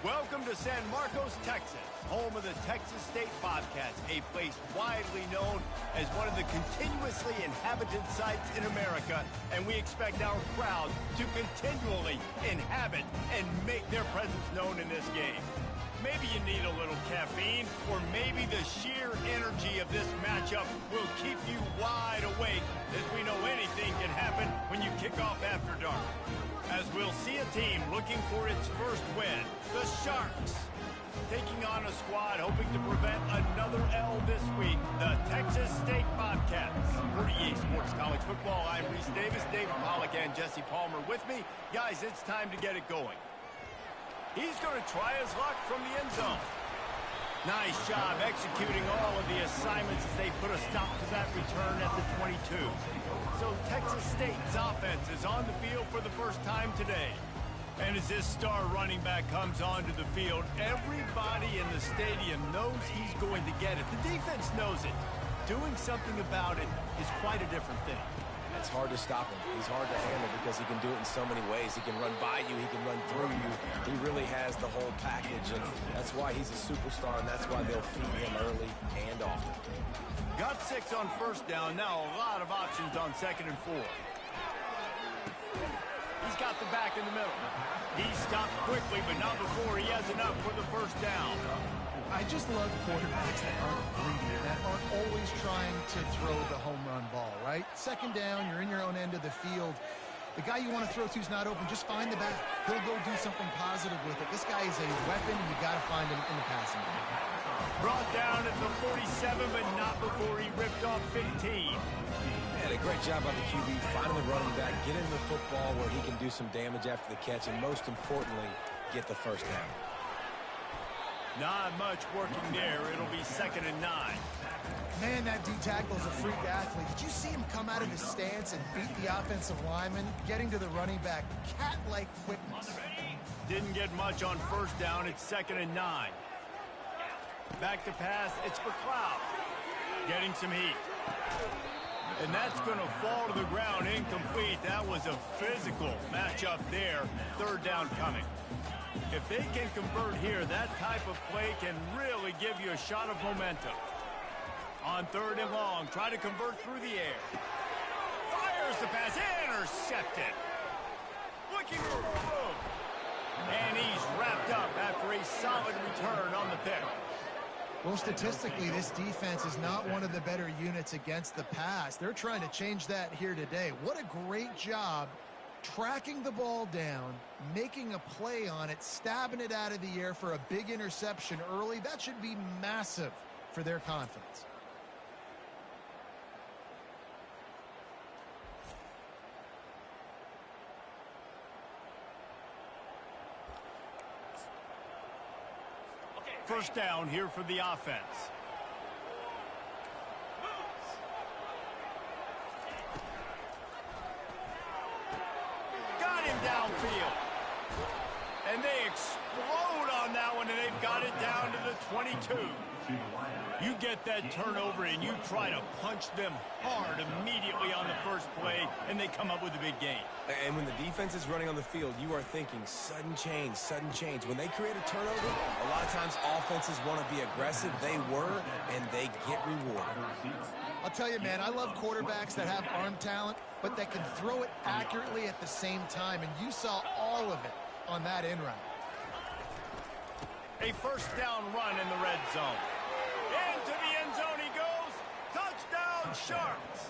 Welcome to San Marcos, Texas, home of the Texas State Bobcats, a place widely known as one of the continuously inhabited sites in America, and we expect our crowd to continually inhabit and make their presence known in this game. Maybe you need a little caffeine, or maybe the sheer energy of this matchup will keep you wide awake, as we know anything can happen when you kick off after dark. As we'll see a team looking for its first win, the Sharks, taking on a squad hoping to prevent another L this week, the Texas State Bobcats. For EA Sports College Football, I'm Reese Davis, David Pollack, and Jesse Palmer with me. Guys, it's time to get it going. He's going to try his luck from the end zone. Nice job executing all of the assignments as they put a stop to that return at the 22. So Texas State's offense is on the field for the first time today. And as this star running back comes onto the field, everybody in the stadium knows he's going to get it. The defense knows it. Doing something about it is quite a different thing. It's hard to stop him. He's hard to handle because he can do it in so many ways. He can run by you. He can run through you. He really has the whole package, and that's why he's a superstar, and that's why they'll feed him early and often. Got 6 on first down. Now a lot of options on 2nd and 4. He's got the back in the middle. He stopped quickly, but not before he has enough for the first down. I just love quarterbacks that aren't greedy, that aren't always trying to throw the home run ball, right? 2nd down, you're in your own end of the field. The guy you want to throw to is not open. Just find the back. He'll go do something positive with it. This guy is a weapon, and you got to find him in the passing game. Brought down at the 47, but not before he ripped off 15. Yeah, a great job by the QB, finding the running back, get him the football where he can do some damage after the catch, and most importantly, get the first down. Not much working there. It'll be 2nd and 9. Man, that D-tackle is a freak athlete. Did you see him come out of his stance and beat the offensive lineman, getting to the running back? Cat-like quickness. Didn't get much on first down. It's 2nd and 9. Back to pass. It's McLeod. Getting some heat. And that's going to fall to the ground incomplete. That was a physical matchup there. 3rd down coming. If they can convert here, that type of play can really give you a shot of momentum. On 3rd and long, try to convert through the air. Fires the pass, intercepted. Looking for a move. And he's wrapped up after a solid return on the pick. Well, statistically, this defense is not one of the better units against the pass. They're trying to change that here today. What a great job tracking the ball down, making a play on it, stabbing it out of the air for a big interception early. That should be massive for their confidence. First down here for the offense. Got him downfield. And they explode on that one, and they've got it down to the 22. You get that turnover, and you try to punch them hard immediately on the first play, and they come up with a big gain. And when the defense is running on the field, you are thinking sudden change, sudden change. When they create a turnover, a lot of times offenses want to be aggressive. They were, and they get rewarded. I'll tell you, man, I love quarterbacks that have arm talent, but that can throw it accurately at the same time, and you saw all of it on that in route. A first down run in the red zone. Into the end zone he goes. Touchdown, Sharks.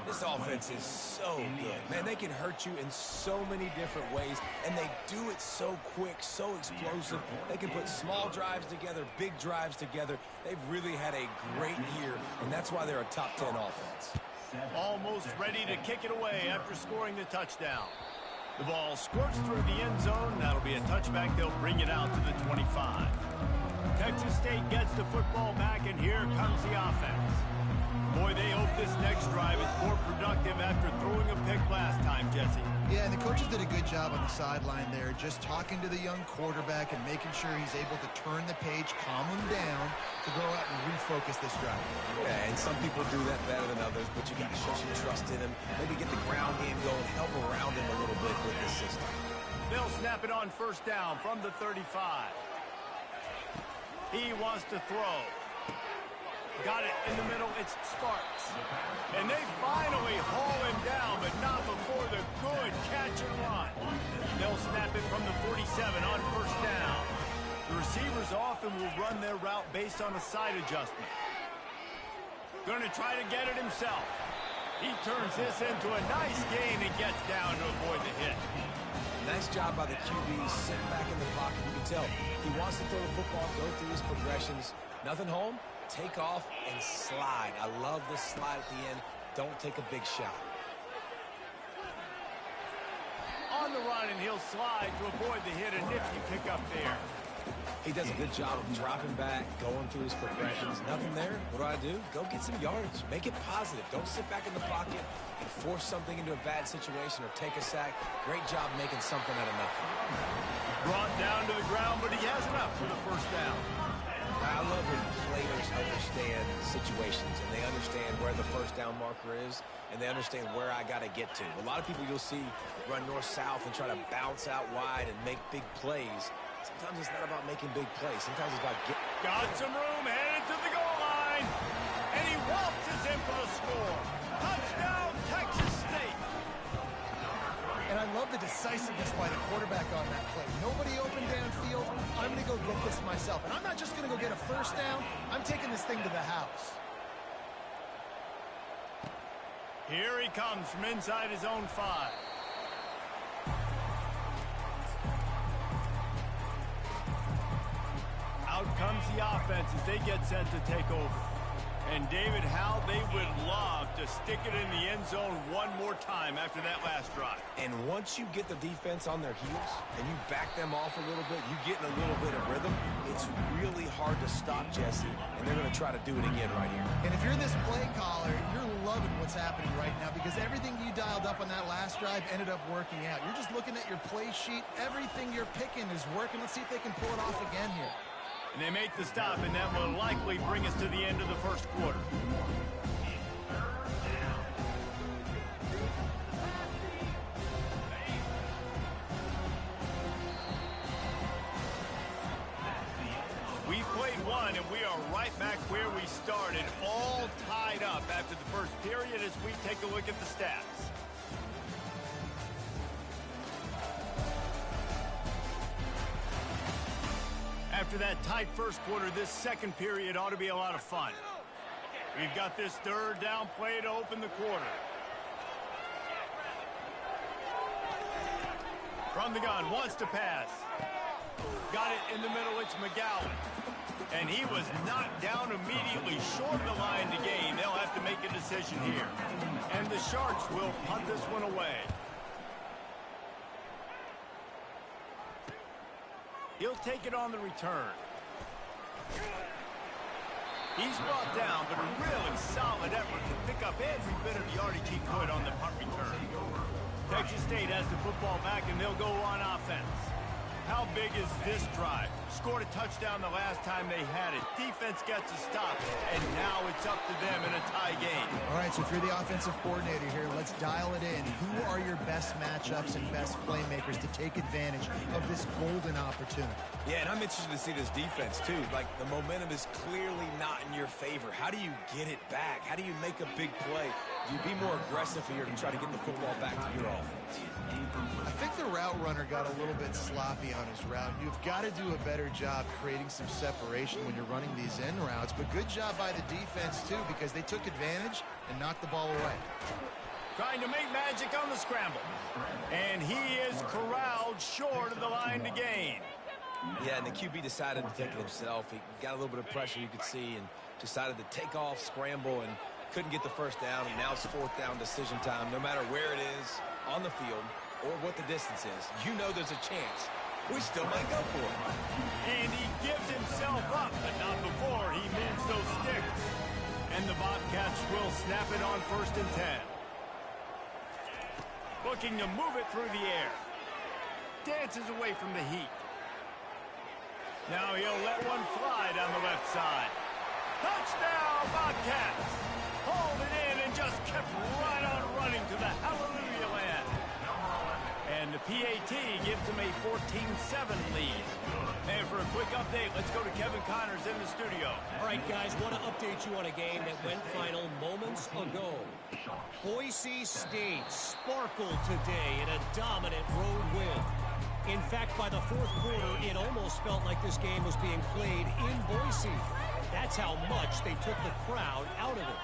This offense is so good. Man, they can hurt you in so many different ways, and they do it so quick, so explosive. They can put small drives together, big drives together. They've really had a great year, and that's why they're a top 10 offense. Almost ready to kick it away after scoring the touchdown. The ball squirts through the end zone. That'll be a touchback. They'll bring it out to the 25. Texas State gets the football back, and here comes the offense. Boy, they hope this next drive is more productive after throwing a pick last time, Jesse. Yeah, and the coaches did a good job on the sideline there, just talking to the young quarterback and making sure he's able to turn the page, calm him down, to go out and refocus this drive. Yeah, and some people do that better than others, but you got to show some trust in him. Maybe get the ground game going, help around him a little bit with this system. They'll snap it on first down from the 35. He wants to throw. Got it in the middle. It's Sparks. And they finally haul him down, but not before the good catch and run. They'll snap it from the 47 on first down. The receivers often will run their route based on a side adjustment. Going to try to get it himself. He turns this into a nice gain and gets down to avoid the hit. Nice job by the QB, sitting back in the pocket. You can tell he wants to throw the football, go through his progressions. Nothing home, take off and slide. I love this slide at the end. Don't take a big shot. On the run, and he'll slide to avoid the hit. A nifty pickup there. He does a good job of dropping back, going through his progressions. Nothing there. What do? Go get some yardage. Make it positive. Don't sit back in the pocket and force something into a bad situation or take a sack. Great job making something out of nothing. Brought down to the ground, but he has enough for the first down. I love when players understand situations and they understand where the first down marker is and they understand where I got to get to. A lot of people you'll see run north-south and try to bounce out wide and make big plays. Sometimes it's not about making big plays. Sometimes it's about getting... Got some room, headed to the goal line. And he waltzes in for the score. Touchdown, Texas State. And I love the decisiveness by the quarterback on that play. Nobody open downfield. I'm going to go get this myself. And I'm not just going to go get a first down. I'm taking this thing to the house. Here he comes from inside his own 5. Out comes the offense as they get set to take over. And David, how they would love to stick it in the end zone one more time after that last drive. And once you get the defense on their heels and you back them off a little bit, you get in a little bit of rhythm, it's really hard to stop Jesse, and they're going to try to do it again right here. And if you're this play caller, you're loving what's happening right now because everything you dialed up on that last drive ended up working out. You're just looking at your play sheet. Everything you're picking is working. Let's see if they can pull it off again here. And they make the stop, and that will likely bring us to the end of the first quarter. We played one, and we are right back where we started, all tied up after the first period as we take a look at the stats. After that tight first quarter, this second period ought to be a lot of fun. We've got this third down play to open the quarter. From the gun, wants to pass. Got it in the middle, it's McGowan. And he was knocked down immediately short of the line to gain. They'll have to make a decision here. And the Sharks will punt this one away. He'll take it on the return. He's brought down, but a really solid effort to pick up every bit of yardage he could on the punt return. Texas State has the football back, and they'll go on offense. How big is this drive? Scored a touchdown the last time they had it. Defense gets a stop, and now it's up to them in a tie game. All right, so if you're the offensive coordinator here, let's dial it in. Who are your best matchups and best playmakers to take advantage of this golden opportunity? Yeah, and I'm interested to see this defense, too. Like, the momentum is clearly not in your favor. How do you get it back? How do you make a big play? Do you be more aggressive here to try to get the football back to your offense? I think the route runner got a little bit sloppy on his route. You've got to do a better job creating some separation when you're running these end routes. But good job by the defense, too, because they took advantage and knocked the ball away. Trying to make magic on the scramble. And he is corralled short of the line to gain. Yeah, and the QB decided to take it himself. He got a little bit of pressure, you could see, and decided to take off, scramble, and couldn't get the first down. And now it's fourth down decision time. No matter where it is on the field or what the distance is, you know there's a chance. We still might go for it. And he gives himself up, but not before he moves those sticks. And the Bobcats will snap it on 1st and 10. Looking to move it through the air. Dances away from the heat. Now he'll let one fly down the left side. Touchdown, Bobcats! Hauled it in and just kept right on running to the hallelujah land. And the PAT gives them a 14-7 lead. And for a quick update, let's go to Kevin Connors in the studio. All right, guys, want to update you on a game that went final moments ago. Boise State sparkled today in a dominant road win. In fact, by the fourth quarter, it almost felt like this game was being played in Boise. That's how much they took the crowd out of it.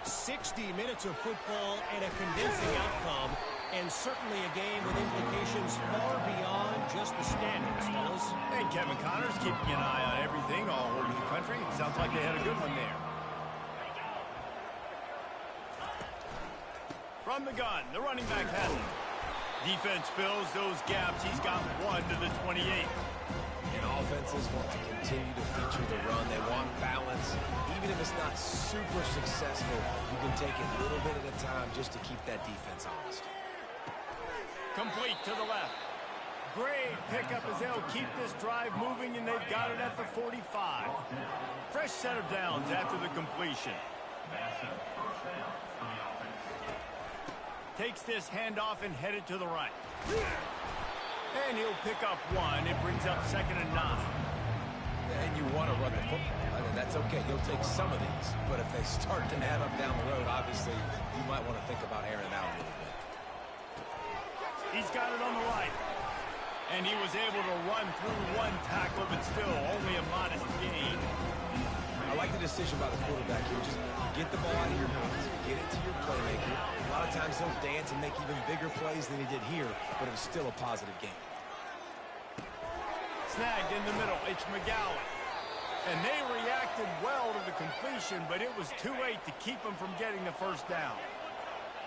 60 minutes of football and a convincing outcome, and certainly a game with implications far beyond just the standings, fellas. And Kevin Connors keeping an eye on everything all over the country. Sounds like they had a good one there. From the gun, the running back has it. Defense fills those gaps. He's got one to the 28. And offenses want to continue to feature the run. They want balance. Even if it's not super successful, you can take it a little bit at a time just to keep that defense honest. Complete to the left. Great pickup as they'll keep this drive moving, and they've got it at the 45. Fresh set of downs after the completion. Takes this handoff and headed to the right. And he'll pick up one. It brings up 2nd and 9. And you want to run the football. I mean, that's okay. You'll take some of these. But if they start to add up down the road, obviously, you might want to think about airing it out a little bit. He's got it on the right. And he was able to run through one tackle, but still only a modest gain. I like the decision by the quarterback here. Just get the ball out of your hands. Get it to your playmaker. A lot of times he'll dance and make even bigger plays than he did here, but it was still a positive game. Snagged in the middle. It's McGowan. And they reacted well to the completion, but it was too late to keep them from getting the first down.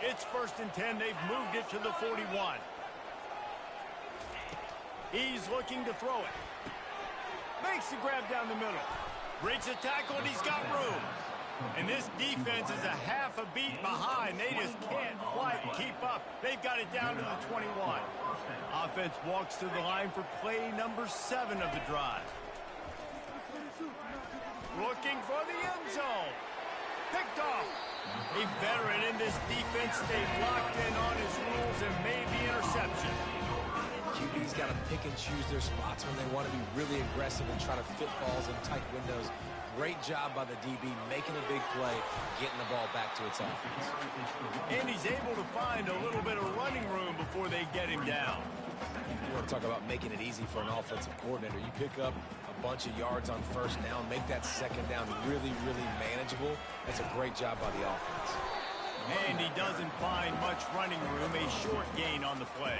It's 1st and 10. They've moved it to the 41. He's looking to throw it. Makes the grab down the middle. Breaks a tackle, and he's got room. And this defense is a half a beat behind. They just can't quite keep up. They've got it down to the 21. Offense walks to the line for play number 7 of the drive. Looking for the end zone. Picked off. A veteran in this defense stayed locked in on his rules and made the interception. QB's got to pick and choose their spots when they want to be really aggressive and try to fit balls in tight windows. Great job by the DB making a big play, getting the ball back to its offense. And he's able to find a little bit of running room before they get him down. You want to talk about making it easy for an offensive coordinator. You pick up a bunch of yards on 1st down, make that 2nd down really, really manageable. That's a great job by the offense. And he doesn't find much running room, a short gain on the play.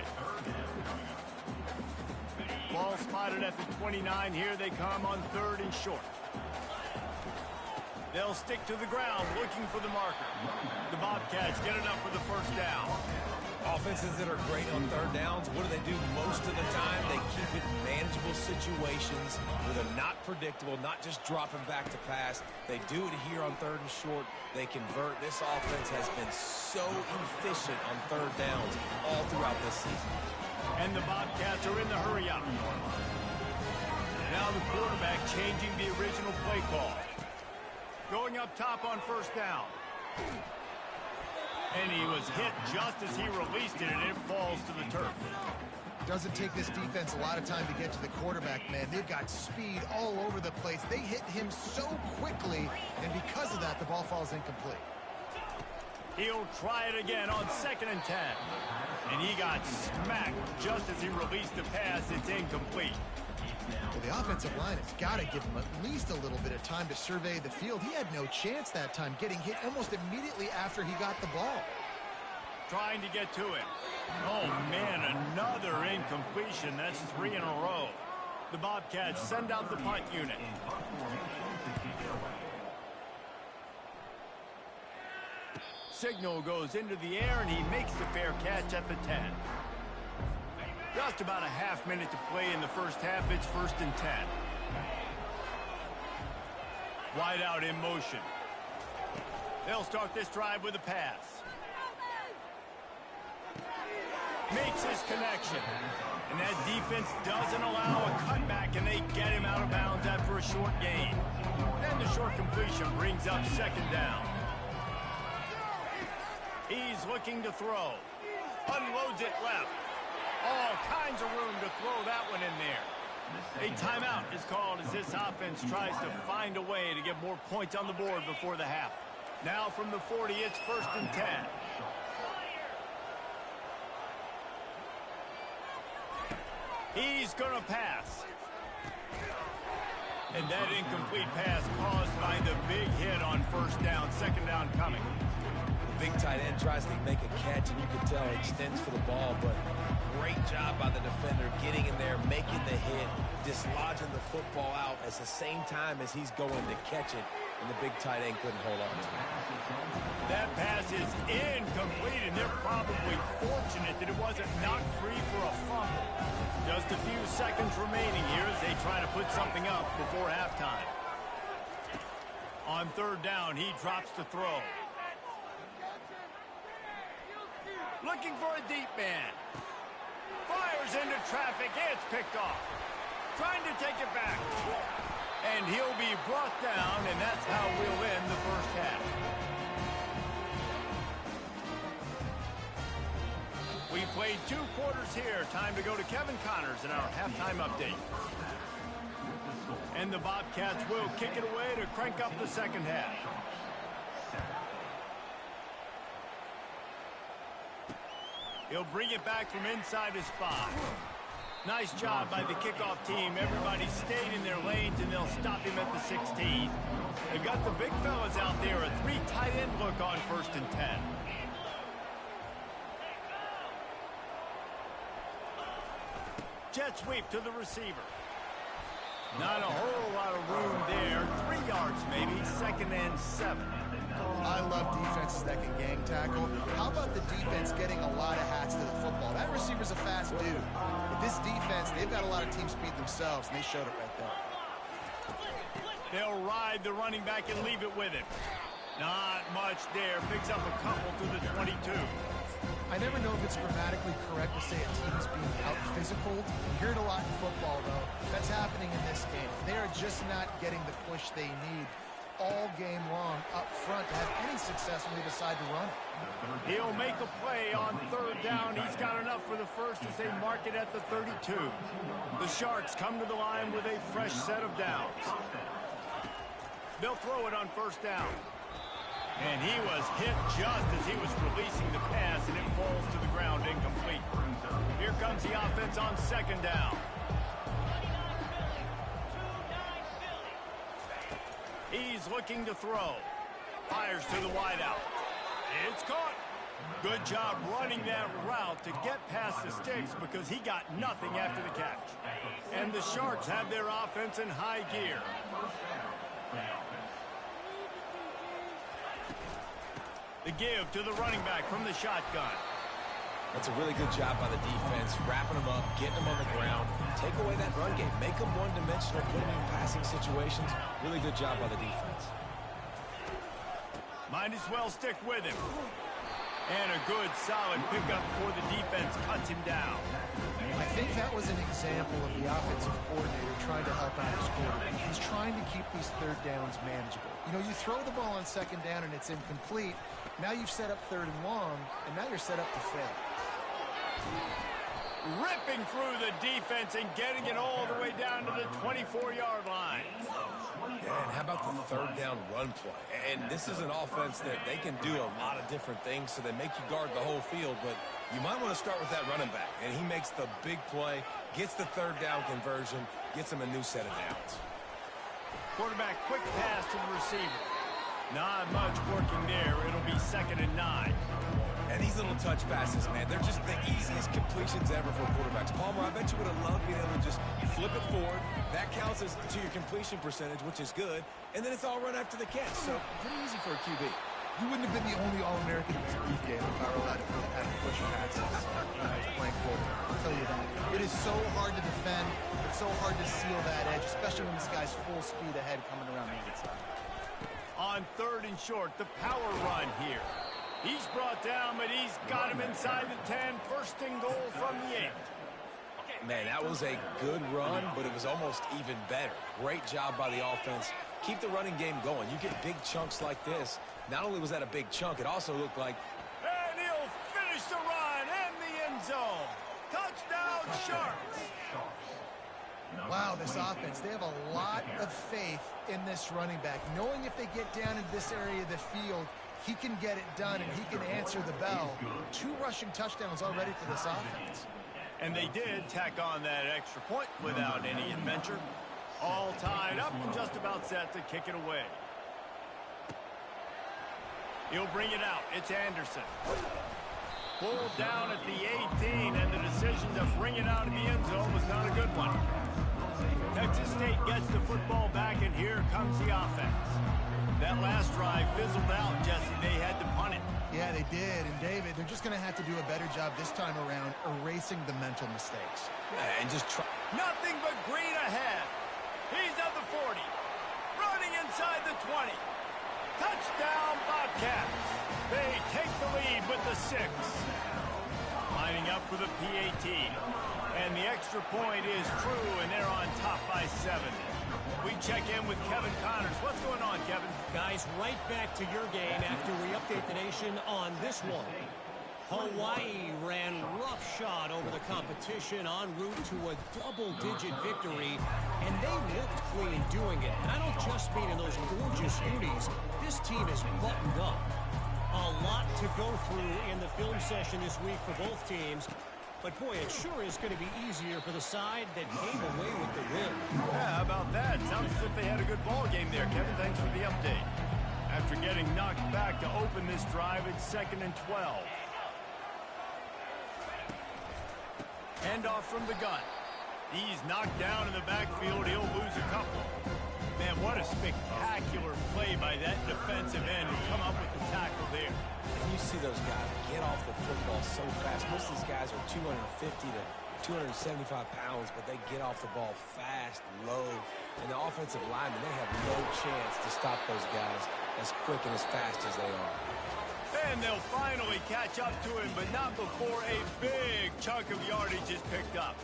Ball spotted at the 29. Here they come on 3rd and short. They'll stick to the ground looking for the marker. The Bobcats get it up for the 1st down. Offenses that are great on 3rd downs, what do? Most of the time, they keep it in manageable situations where they're not predictable, not just dropping back to pass. They do it here on 3rd and short. They convert. This offense has been so efficient on 3rd downs all throughout this season. And the Bobcats are in the hurry-up. Now the quarterback changing the original play call. Going up top on 1st down. And he was hit just as he released it, and it falls to the turf. Doesn't take this defense a lot of time to get to the quarterback, man. They've got speed all over the place. They hit him so quickly, and because of that, the ball falls incomplete. He'll try it again on 2nd and 10. And he got smacked just as he released the pass. It's incomplete. Well, the offensive line has got to give him at least a little bit of time to survey the field. He had no chance that time, getting hit almost immediately after he got the ball. Trying to get to it. Oh, man, another incompletion. That's 3 in a row. The Bobcats send out the punt unit. Signal goes into the air, and he makes the fair catch at the 10. Just about a half minute to play in the 1st half. It's 1st and 10. Wide out in motion. They'll start this drive with a pass. Makes his connection. And that defense doesn't allow a cutback, and they get him out of bounds after a short gain. And the short completion brings up 2nd down. He's looking to throw. Unloads it left. All kinds of room to throw that one in there. A timeout is called as this offense tries to find a way to get more points on the board before the half. Now from the 40, it's 1st and 10. He's going to pass. And that incomplete pass caused by the big hit on 1st down, 2nd down coming. The big tight end tries to make a catch, and you can tell he extends for the ball, but great job by the defender getting in there, making the hit, dislodging the football out at the same time as he's going to catch it, and the big tight end couldn't hold on to it. That pass is incomplete, and they're probably fortunate that it wasn't knocked free for a fumble. Just a few seconds remaining here as they try to put something up before halftime. On 3rd down, he drops to throw. Looking for a deep man. Fires into traffic. It's picked off. Trying to take it back. And he'll be brought down, and that's how we'll end the 1st half. We played 2 quarters here. Time to go to Kevin Connors in our halftime update. And the Bobcats will kick it away to crank up the 2nd half. He'll bring it back from inside his 5. Nice job by the kickoff team. Everybody stayed in their lanes, and they'll stop him at the 16. They've got the big fellas out there. A 3 tight end look on 1st and 10. Jet sweep to the receiver. Not a whole lot of room there. 3 yards maybe. 2nd and 7. I love defenses that can gang tackle. How about the defense getting a lot of hats to the football? That receiver's a fast dude. But this defense, they've got a lot of team speed themselves, and they showed it right there. They'll ride the running back and leave it with him. Not much there. Picks up a couple to the 22. I never know if it's grammatically correct to say a team is being out-physical. You hear it a lot in football, though. That's happening in this game. They are just not getting the push they need all game long up front to have any success when they decide to run it. He'll make a play on 3rd down. He's got enough for the 1st as they mark it at the 32. The Sharks come to the line with a fresh set of downs. They'll throw it on 1st down. And he was hit just as he was releasing the pass, and it falls to the ground incomplete. Here comes the offense on 2nd down. He's looking to throw. Fires to the wideout. It's caught. Good job running that route to get past the sticks because he got nothing after the catch. And the Sharks have their offense in high gear. The give to the running back from the shotgun. That's a really good job by the defense, wrapping them up, getting them on the ground, take away that run game, make them one-dimensional, put them in passing situations. Really good job by the defense. Might as well stick with him. And a good, solid pickup before the defense cuts him down. I think that was an example of the offensive coordinator trying to help out his quarterback. He's trying to keep these 3rd downs manageable. You know, you throw the ball on 2nd down and it's incomplete. Now you've set up 3rd and long, and now you're set up to fail. Ripping through the defense and getting it all the way down to the 24-yard line. Yeah, and how about the 3rd down run play? And this is an offense that they can do a lot of different things, so they make you guard the whole field, but you might want to start with that running back. And he makes the big play, gets the 3rd down conversion, gets him a new set of downs. Quarterback quick pass to the receiver. Not much working there. It'll be 2nd and 9. And these little touch passes, man, they're just the easiest completions ever for quarterbacks. Palmer, I bet you would have loved being able to just flip it forward. That counts as to your completion percentage, which is good. And then it's all run after the catch. So pretty easy for a QB. You wouldn't have been the only All-American in this brief game if I were allowed to have push passes when I was playing quarterback. I'll tell you that. It is so hard to defend. It's so hard to seal that edge, especially when this guy's full speed ahead coming around the inside. On 3rd and short, the power run here. He's brought down, but he's got him inside the 10. 1st and goal from the 8. Man, that was a good run, but it was almost even better. Great job by the offense. Keep the running game going. You get big chunks like this. Not only was that a big chunk, it also looked like... And he'll finish the run in the end zone. Touchdown! Sharks. Wow, this offense, they have a lot of faith in this running back. Knowing if they get down into this area of the field, he can get it done and he can answer the bell. 2 rushing touchdowns already for this offense. And they did tack on that extra point without any adventure. All tied up and just about set to kick it away. He'll bring it out. It's Anderson. Pulled down at the 18, and the decision to bring it out of the end zone was not a good one. Texas State gets the football back, and here comes the offense. That last drive fizzled out, Jesse. They had to punt it. Yeah, they did. And, David, they're just going to have to do a better job this time around erasing the mental mistakes. And just try. Nothing but green ahead. He's at the 40. Running inside the 20. Touchdown, Bobcats. They take the lead with the 6. Lining up for the PAT. And the extra point is true, and they're on top by 7. We check in with Kevin Connors. What's going on, Kevin? Guys, right back to your game after we update the nation on this one. Hawaii ran roughshod over the competition en route to a double-digit victory, and they looked clean doing it. And I don't just mean in those gorgeous unis. This team is buttoned up. A lot to go through in the film session this week for both teams. But, boy, it sure is going to be easier for the side that came away with the win. Yeah, how about that? Sounds as if they had a good ball game there, Kevin. Thanks for the update. After getting knocked back to open this drive, it's 2nd and 12. Handoff from the gun. He's knocked down in the backfield. He'll lose a couple. Man, what a spectacular play by that defensive end to come up with the tackle there. And you see those guys get off the football so fast. Most of these guys are 250 to 275 pounds, but they get off the ball fast, low. And the offensive linemen, they have no chance to stop those guys as quick and as fast as they are. And they'll finally catch up to him, but not before a big chunk of yardage is picked up.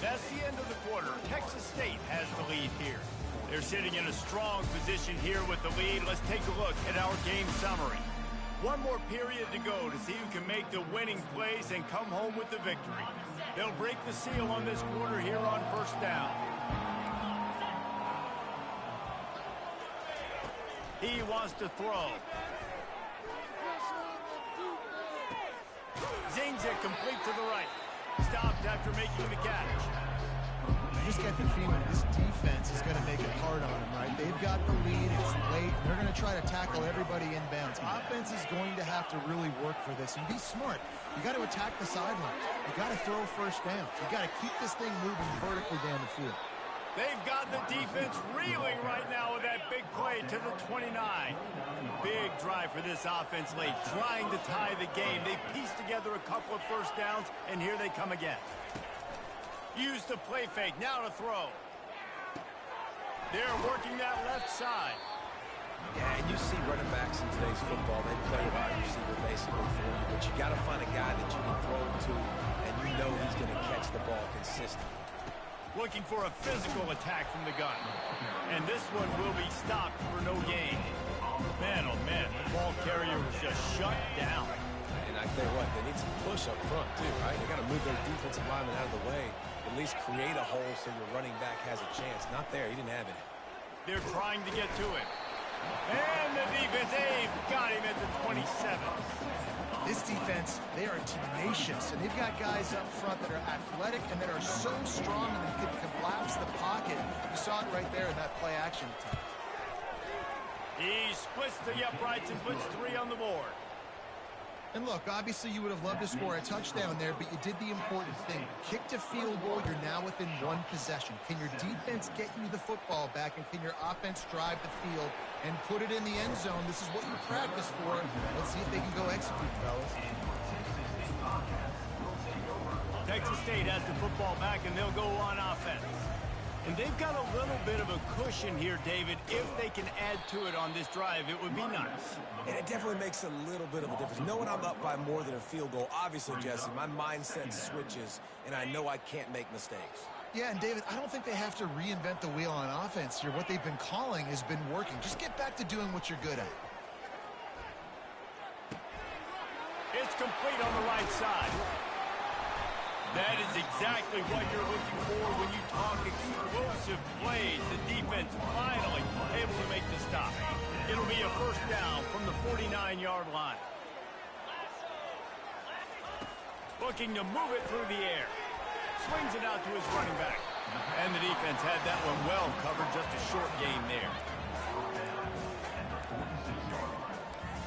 That's the end of the quarter. Texas State has the lead here. They're sitting in a strong position here with the lead. Let's take a look at our game summary. One more period to go to see who can make the winning plays and come home with the victory. They'll break the seal on this quarter here on first down. He wants to throw. Zings it complete to the right. Stopped after making the catch. I just get the feeling this defense is going to make it hard on them, right? They've got the lead. It's late. They're going to try to tackle everybody inbounds. Offense is going to have to really work for this and be smart. You got to attack the sidelines. You got to throw first down. You got to keep this thing moving vertically down the field. They've got the defense reeling right now with that big play to the 29. Big drive for this offense late, trying to tie the game. They pieced together a couple of first downs, and here they come again. Use the play fake, now to throw. They're working that left side. Yeah, and you see running backs in today's football, they play wide receiver basically for you, but you got to find a guy that you can throw to, and you know he's going to catch the ball consistently. Looking for a physical attack from the gun. And this one will be stopped for no gain. Man, oh man, the ball carrier was just shut down. And I tell you what, they need some push up front too, right? They got to move their defensive linemen out of the way, at least create a hole so your running back has a chance. Not there, he didn't have it. They're trying to get to it. And the defense, they've got him at the 27. This defense, they are tenacious, and they've got guys up front that are athletic and that are so strong and they can collapse the pocket. You saw it right there in that play action attempt. He splits the uprights and puts 3 on the board. And look, obviously you would have loved to score a touchdown there, but you did the important thing. Kicked a field goal, you're now within 1 possession. Can your defense get you the football back, and can your offense drive the field and put it in the end zone? This is what you practice for. Let's see if they can go execute, fellas. Texas State has the football back, and they'll go on offense. And they've got a little bit of a cushion here, David. If they can add to it on this drive, it would be nice. And it definitely makes a little bit of a difference. Knowing I'm up by more than a field goal, obviously, Jesse, my mindset switches, and I know I can't make mistakes. Yeah, and David, I don't think they have to reinvent the wheel on offense here. What they've been calling has been working. Just get back to doing what you're good at. It's complete on the right side. That is exactly what you're looking for when you talk explosive plays. The defense finally able to make the stop. It'll be a first down from the 49-yard line. Looking to move it through the air. Swings it out to his running back. And the defense had that one well covered, just a short gain there.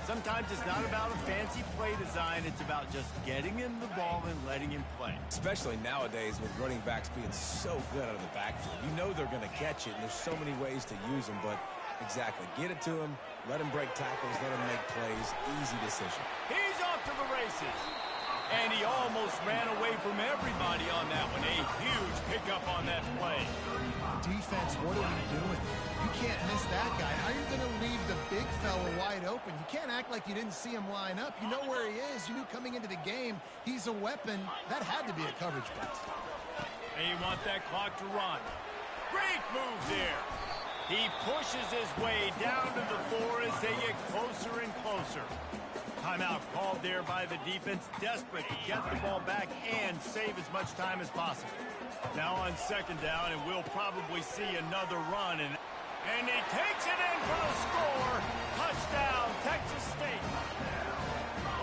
Sometimes it's not about a fancy play design. It's about just getting him the ball and letting him play. Especially nowadays with running backs being so good out of the backfield. You know they're going to catch it, and there's so many ways to use them. But exactly, get it to him, let him break tackles, let him make plays. Easy decision. He's off to the races. And he almost ran away from everybody on that one. A huge pickup on that play. Defense, what are you doing? You can't miss that guy. How are you going to leave the big fella wide open? You can't act like you didn't see him line up. You know where he is. You knew coming into the game he's a weapon. That had to be a coverage blitz. And you want that clock to run. Great move there. He pushes his way down to the floor as they get closer and closer. Timeout called there by the defense, desperate to get the ball back and save as much time as possible. Now on second down, and we'll probably see another run. And he takes it in for the score. Touchdown, Texas State.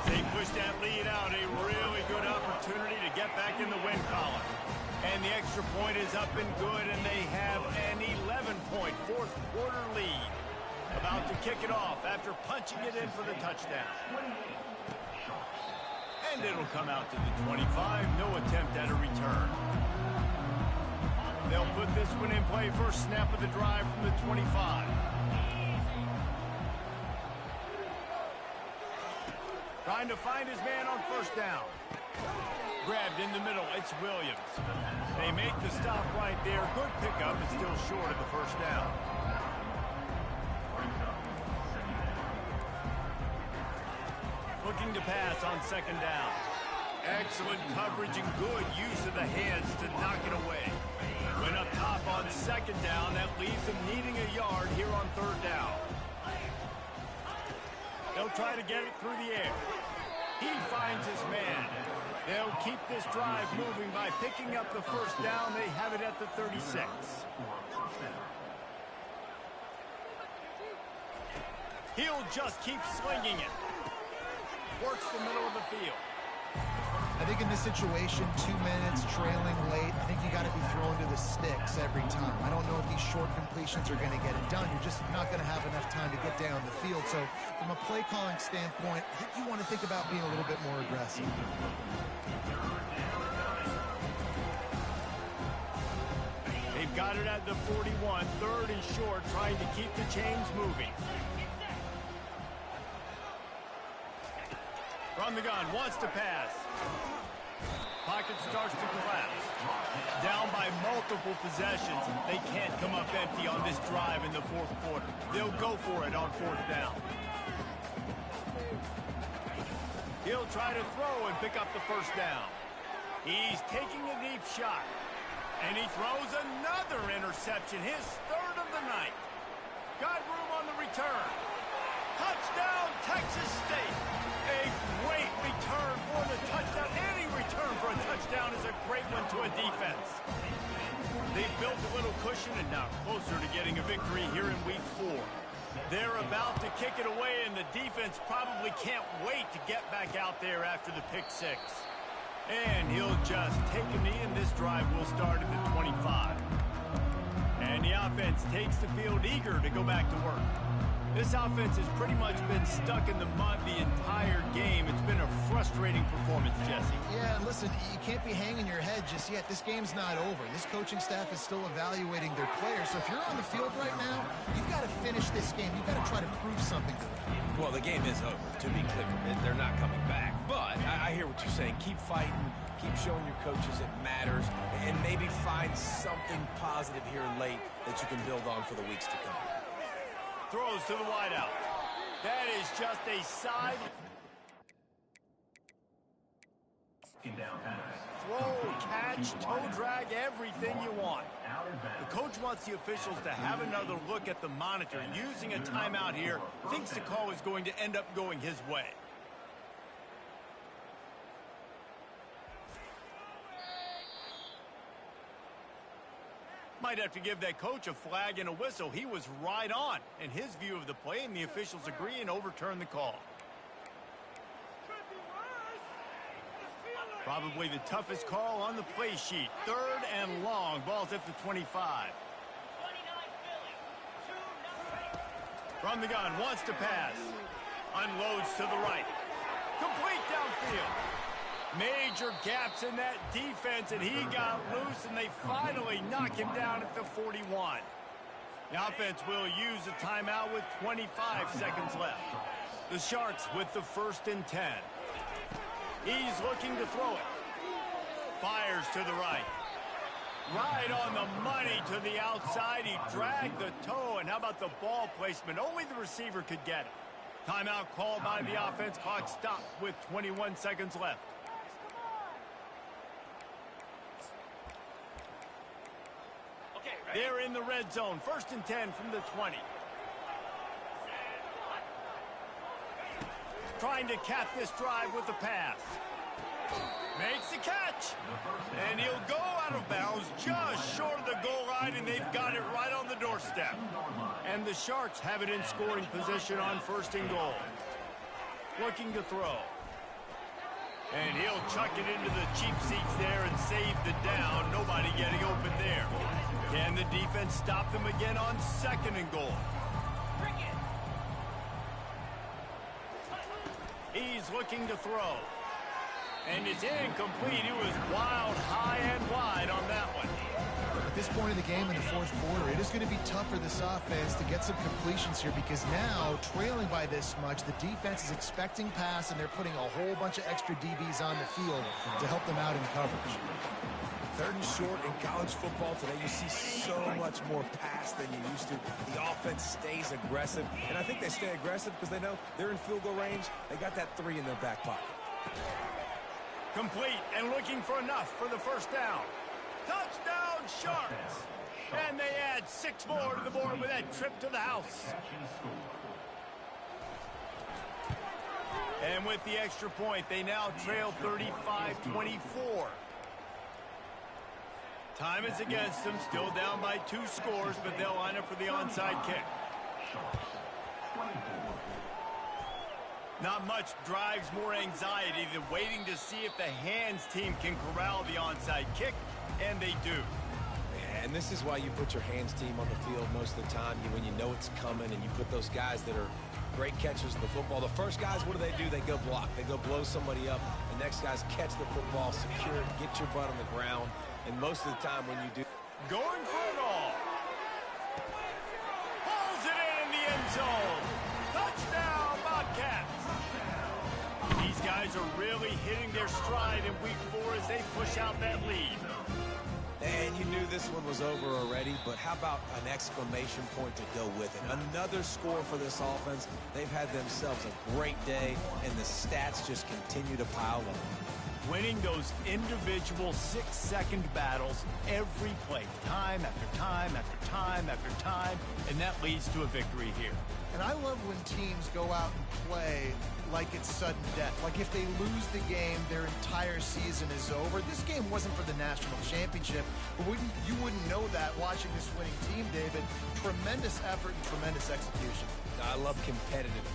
As they push that lead out, a really good opportunity to get back in the win column. And the extra point is up and good, and they have an 11-point fourth quarter lead. About to kick it off after punching it in for the touchdown. And it'll come out to the 25. No attempt at a return. They'll put this one in play first snap of the drive from the 25. Trying to find his man on first down. Grabbed in the middle. It's Williams. They make the stop right there. Good pickup, but still short of the first down. Looking to pass on second down. Excellent coverage and good use of the hands to knock it away. Went up top on second down. That leaves them needing a yard here on third down. They'll try to get it through the air. He finds his man. They'll keep this drive moving by picking up the first down. They have it at the 36. He'll just keep slinging it. Works the middle of the field. I think in this situation, 2 minutes, trailing late, I think you got to be thrown to the sticks every time. I don't know if these short completions are going to get it done. You're just not going to have enough time to get down the field. So from a play calling standpoint, I think you want to think about being a little bit more aggressive. They've got it at the 41, third and short, trying to keep the chains moving. From the gun, wants to pass. Pocket starts to collapse. Down by multiple possessions. They can't come up empty on this drive in the fourth quarter. They'll go for it on fourth down. He'll try to throw and pick up the first down. He's taking a deep shot. And he throws another interception, his third of the night. Got room on the return. Touchdown, Texas State. A great return for the touchdown. Any return for a touchdown is a great one to a defense. They've built a little cushion and now closer to getting a victory here in week 4. They're about to kick it away, and the defense probably can't wait to get back out there after the pick 6. And he'll just take a knee, and this drive will start at the 25. And the offense takes the field eager to go back to work. This offense has pretty much been stuck in the mud the entire game. It's been a frustrating performance, Jesse. Yeah, listen, you can't be hanging your head just yet. This game's not over. This coaching staff is still evaluating their players. So if you're on the field right now, you've got to finish this game. You've got to try to prove something to them. Well, the game is over, to be clear. They're not coming back. But I hear what you're saying. Keep fighting. Keep showing your coaches it matters. And maybe find something positive here late that you can build on for the weeks to come. Throws to the wideout. That is just a side. Throw, catch, toe drag, everything you want. The coach wants the officials to have another look at the monitor. Using a timeout here, thinks the call is going to end up going his way. might have to give that coach a flag and a whistle. He was right on in his view of the play, and the officials agree and overturn the call. Probably the toughest call on the play sheet. 3rd and long. Ball's at the 25. From the gun, wants to pass. Unloads to the right. Complete downfield. Major gaps in that defense, and he got loose, and they finally knock him down at the 41. The offense will use a timeout with 25 seconds left. The Sharks with the 1st and 10. He's looking to throw it. Fires to the right. Right on the money to the outside. He dragged the toe, and how about the ball placement? Only the receiver could get it. Timeout called by the offense. Clock stopped with 21 seconds left. They're in the red zone. 1st and 10 from the 20. Trying to cap this drive with a pass. Makes the catch. And he'll go out of bounds just short of the goal line, and they've got it right on the doorstep. And the Sharks have it in scoring position on 1st and goal. Looking to throw. And he'll chuck it into the cheap seats there and save the down. Nobody getting open there. Can the defense stop them again on 2nd and goal? He's looking to throw. And it's incomplete. He was wild, high and wide on that one. At this point in the game in the 4th quarter, it is going to be tough for this offense to get some completions here, because now, trailing by this much, the defense is expecting pass, and they're putting a whole bunch of extra DBs on the field to help them out in coverage. 3rd and short in college football today. You see so much more pass than you used to. The offense stays aggressive, and I think they stay aggressive because they know they're in field goal range. They got that 3 in their back pocket. Complete and looking for enough for the 1st down. Touchdown, Sharks! And they add 6 more to the board with that trip to the house. And with the extra point, they now trail 35-24. Time is against them, still down by 2 scores, but they'll line up for the onside kick. Not much drives more anxiety than waiting to see if the hands team can corral the onside kick, and they do. And this is why you put your hands team on the field most of the time, when you know it's coming, and you put those guys that are great catchers of the football. The first guys, what do? They go block. They go blow somebody up. The next guys catch the football, secure it, get your butt on the ground. And most of the time when you do... Going for it all. Pulls it in the end zone. Touchdown, Bobcats. These guys are really hitting their stride in week 4 as they push out that lead. And you knew this one was over already, but how about an exclamation point to go with it? Another score for this offense. They've had themselves a great day, and the stats just continue to pile up. Winning those individual 6-second battles every play, time after time after time after time, and that leads to a victory here. And I love when teams go out and play like it's sudden death. Like if they lose the game, their entire season is over. This game wasn't for the national championship, but you wouldn't know that watching this winning team, David. Tremendous effort and tremendous execution. I love competitive